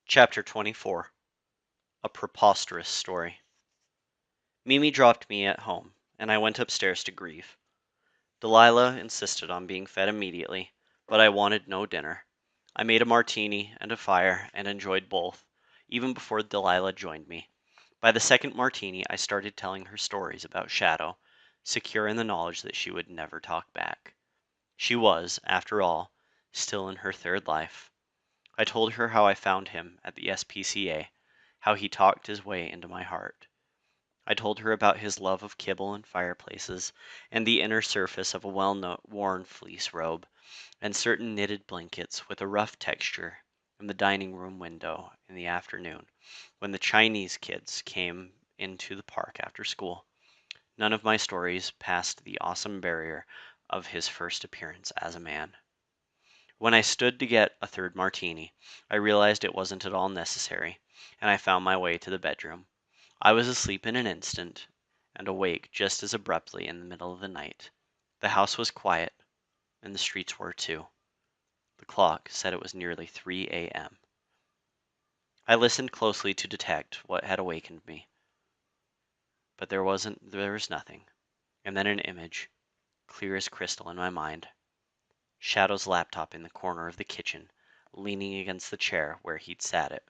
Chapter 24. A Preposterous Story. Mimi dropped me at home, and I went upstairs to grieve. Delilah insisted on being fed immediately, but I wanted no dinner. I made a martini and a fire and enjoyed both, even before Delilah joined me. By the second martini, I started telling her stories about Shadow, secure in the knowledge that she would never talk back. She was, after all, still in her third life. I told her how I found him at the SPCA, how he talked his way into my heart. I told her about his love of kibble and fireplaces, and the inner surface of a well-worn fleece robe, and certain knitted blankets with a rough texture in the dining room window in the afternoon, when the Chinese kids came into the park after school. None of my stories passed the awesome barrier of his first appearance as a man. When I stood to get a third martini, I realized it wasn't at all necessary, and I found my way to the bedroom. I was asleep in an instant, and awake just as abruptly in the middle of the night. The house was quiet, and the streets were too. The clock said it was nearly 3 a.m. I listened closely to detect what had awakened me, but there was nothing, and then an image, clear as crystal in my mind. Shadow's laptop in the corner of the kitchen, leaning against the chair where he'd sat it,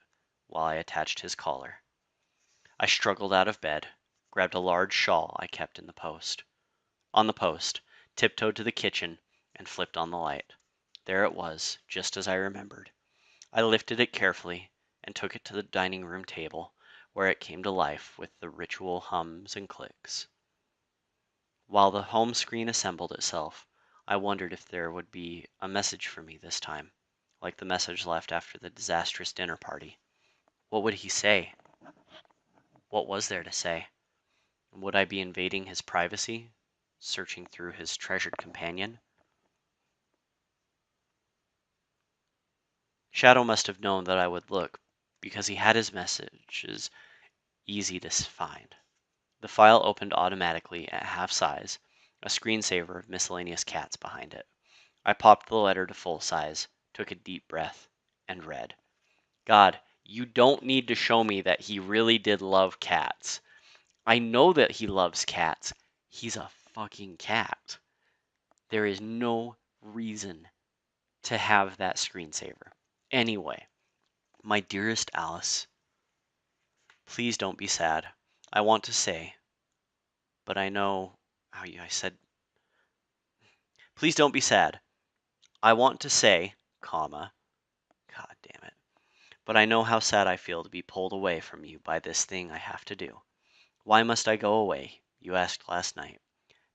while I attached his collar. I struggled out of bed, grabbed a large shawl I kept in the post. On the post, tiptoed to the kitchen, and flipped on the light. There it was, just as I remembered. I lifted it carefully and took it to the dining room table, where it came to life with the ritual hums and clicks. While the home screen assembled itself, I wondered if there would be a message for me this time, like the message left after the disastrous dinner party. What would he say? What was there to say? Would I be invading his privacy, searching through his treasured companion? Shadow must have known that I would look, because he had his messages easy to find. The file opened automatically at half size, a screensaver of miscellaneous cats behind it. I popped the letter to full size, took a deep breath, and read. God, you don't need to show me that he really did love cats. I know that he loves cats. He's a fucking cat. There is no reason to have that screensaver. Anyway, my dearest Alice, please don't be sad. I want to say, but I know how I said, please don't be sad. I want to say, comma, God damn it. But I know how sad I feel to be pulled away from you by this thing I have to do. Why must I go away? You asked last night.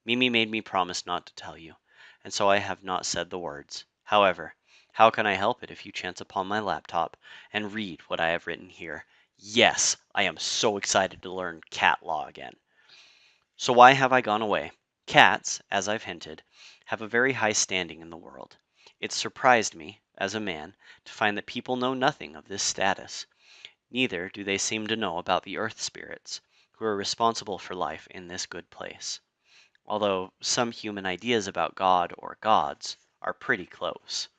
Mimi made me promise not to tell you, and so I have not said the words. However, how can I help it if you chance upon my laptop and read what I have written here? Yes, I am so excited to learn cat law again. So why have I gone away? Cats, as I've hinted, have a very high standing in the world. It surprised me, as a man, to find that people know nothing of this status. Neither do they seem to know about the earth spirits, who are responsible for life in this good place, although some human ideas about God or gods are pretty close.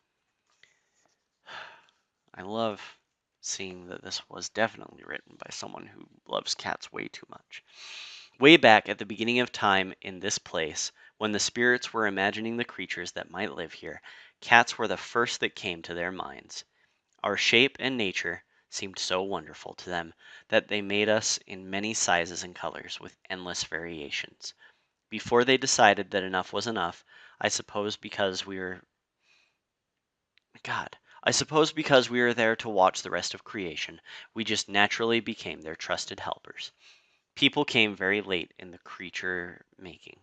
I love seeing that this was definitely written by someone who loves cats way too much. Way back at the beginning of time in this place, when the spirits were imagining the creatures that might live here, cats were the first that came to their minds. Our shape and nature seemed so wonderful to them that they made us in many sizes and colors with endless variations. Before they decided that enough was enough, I suppose because we were there to watch the rest of creation, we just naturally became their trusted helpers. People came very late in the creature making,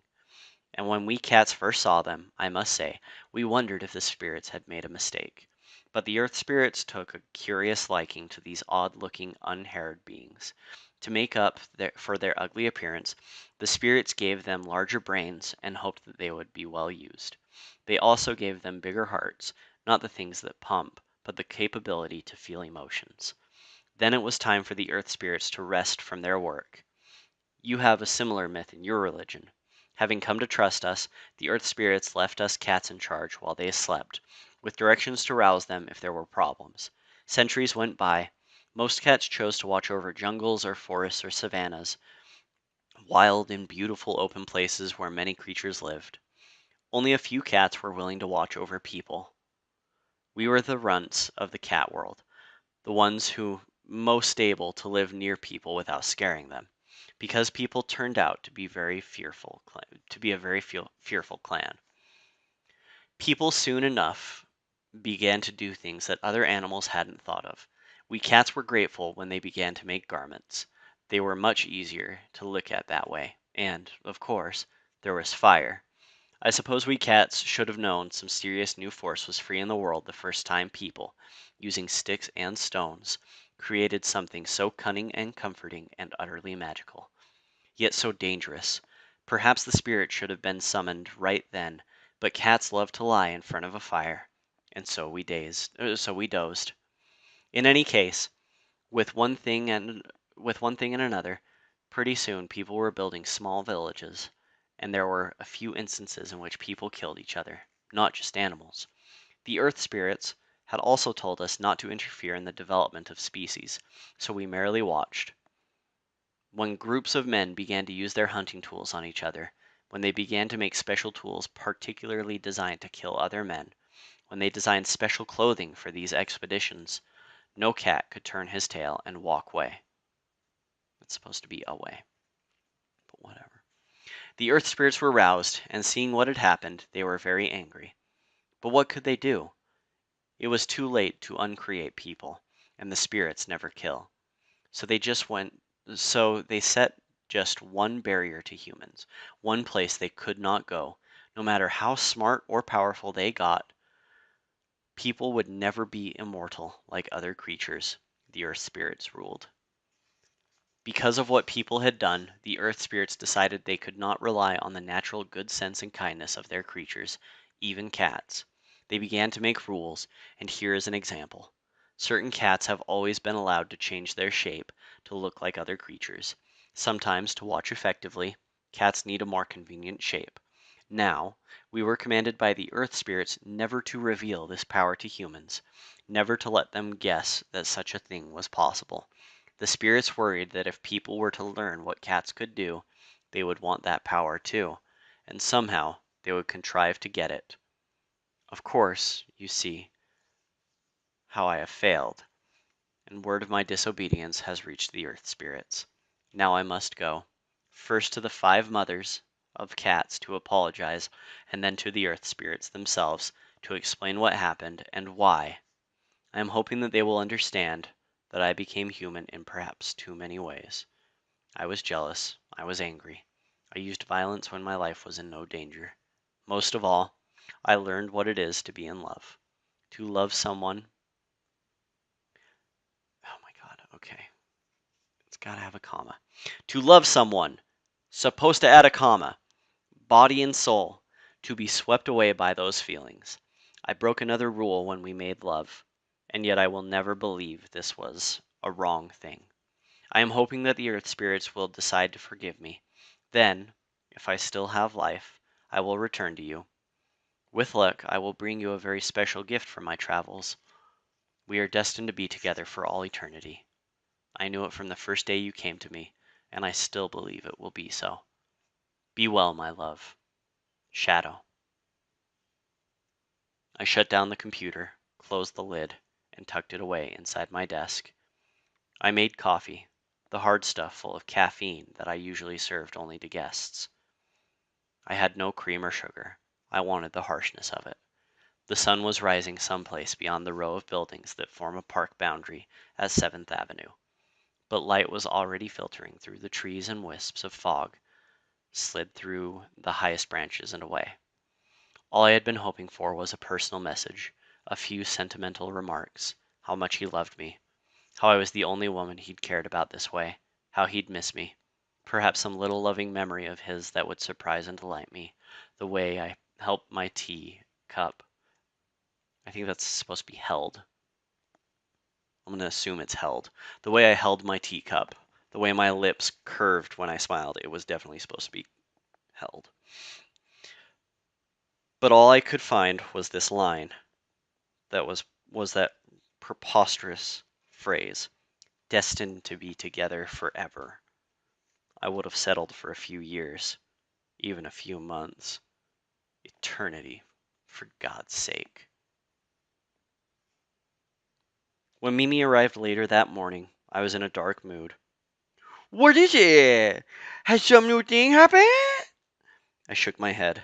and when we cats first saw them, I must say, we wondered if the spirits had made a mistake. But the earth spirits took a curious liking to these odd-looking, unhaired beings. To make up for their ugly appearance, the spirits gave them larger brains and hoped that they would be well used. They also gave them bigger hearts, not the things that pump, but the capability to feel emotions. Then it was time for the earth spirits to rest from their work. You have a similar myth in your religion. Having come to trust us, the earth spirits left us cats in charge while they slept, with directions to rouse them if there were problems. Centuries went by, Most cats chose to watch over jungles or forests or savannas, wild and beautiful open places where many creatures lived. Only a few cats were willing to watch over people. We were the runts of the cat world, the ones who most able to live near people without scaring them, because people turned out to be a very fearful clan. People soon enough began to do things that other animals hadn't thought of. We cats were grateful when they began to make garments. They were much easier to look at that way. And, of course, there was fire. I suppose we cats should have known some serious new force was free in the world the first time people, using sticks and stones, created something so cunning and comforting and utterly magical, yet so dangerous. Perhaps the spirit should have been summoned right then, but cats love to lie in front of a fire, and so we dozed. In any case, with one thing and another, pretty soon people were building small villages, and there were a few instances in which people killed each other, not just animals. The earth spirits had also told us not to interfere in the development of species, so we merely watched. When groups of men began to use their hunting tools on each other, when they began to make special tools particularly designed to kill other men, when they designed special clothing for these expeditions, no cat could turn his tail and walk away. It's supposed to be away, but whatever. The earth spirits were roused, and seeing what had happened, they were very angry. But what could they do? It was too late to uncreate people, and the spirits never kill. So they set just one barrier to humans, one place they could not go. No matter how smart or powerful they got, people would never be immortal like other creatures. The earth spirits ruled. Because of what people had done, the earth spirits decided they could not rely on the natural good sense and kindness of their creatures, even cats. They began to make rules, and here is an example. Certain cats have always been allowed to change their shape to look like other creatures. Sometimes, to watch effectively, cats need a more convenient shape. Now, we were commanded by the earth spirits never to reveal this power to humans, never to let them guess that such a thing was possible. The spirits worried that if people were to learn what cats could do, they would want that power too, and somehow they would contrive to get it. Of course, you see how I have failed, and word of my disobedience has reached the earth spirits. Now I must go, first to the 5 mothers of cats to apologize, and then to the earth spirits themselves to explain what happened and why. I am hoping that they will understand that I became human in perhaps too many ways. I was jealous. I was angry. I used violence when my life was in no danger. Most of all, I learned what it is to be in love. To love someone. Oh my god, okay. It's gotta have a comma. To love someone. Supposed to add a comma. Body and soul. To be swept away by those feelings. I broke another rule when we made love, and yet I will never believe this was a wrong thing. I am hoping that the earth spirits will decide to forgive me. Then, if I still have life, I will return to you. With luck, I will bring you a very special gift from my travels. We are destined to be together for all eternity. I knew it from the first day you came to me, and I still believe it will be so. Be well, my love. Shadow. I shut down the computer, closed the lid, and tucked it away inside my desk. I made coffee, the hard stuff full of caffeine that I usually served only to guests. I had no cream or sugar. I wanted the harshness of it. The sun was rising someplace beyond the row of buildings that form a park boundary at 7th Avenue, but light was already filtering through the trees and wisps of fog slid through the highest branches and away. All I had been hoping for was a personal message, a few sentimental remarks, how much he loved me, how I was the only woman he'd cared about this way, how he'd miss me. Perhaps some little loving memory of his that would surprise and delight me, the way I helped my tea cup. I think that's supposed to be held. I'm going to assume it's held. The way I held my teacup, the way my lips curved when I smiled, it was definitely supposed to be held. But all I could find was this line that was that preposterous phrase. destined to be together forever. I would have settled for a few years, even a few months. Eternity, for God's sake. When Mimi arrived later that morning, I was in a dark mood. "What is it? Has some new thing happened?" I shook my head.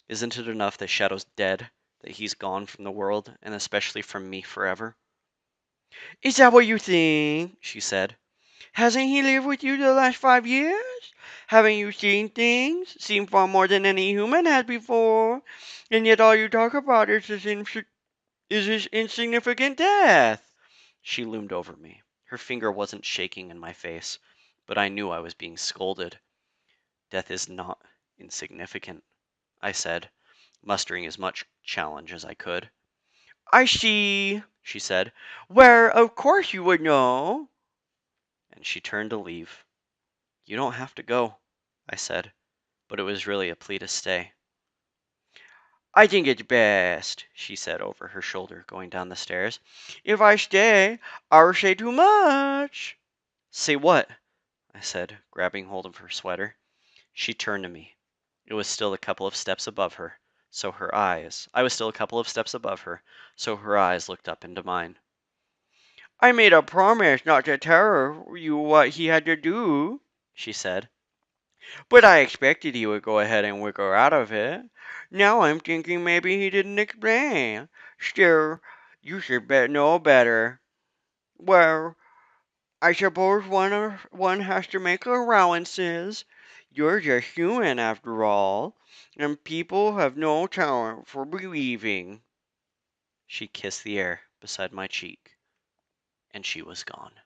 Isn't it enough that Shadow's dead, that he's gone from the world, and especially from me forever? "Is that what you think?" she said. "Hasn't he lived with you the last 5 years? Haven't you seen things? Seen far more than any human has before? And yet all you talk about is his insignificant death." She loomed over me. Her finger wasn't shaking in my face, but I knew I was being scolded. "Death is not insignificant," I said, mustering as much challenge as I could. "I see," she said. "Where, of course you would know." And she turned to leave. "You don't have to go," I said, but it was really a plea to stay. "I think it's best," she said over her shoulder, going down the stairs. "If I stay, I'll say too much." "Say what?" I said, grabbing hold of her sweater. She turned to me. It was still a couple of steps above her, so her eyes. I was still a couple of steps above her, so her eyes looked up into mine. "I made a promise not to tell you what he had to do," she said. "But I expected he would go ahead and wiggle out of it. Now I'm thinking maybe he didn't explain. Still, you should know better. Well, I suppose one has to make allowances. You're just human after all, and people have no talent for believing." She kissed the air beside my cheek, and she was gone.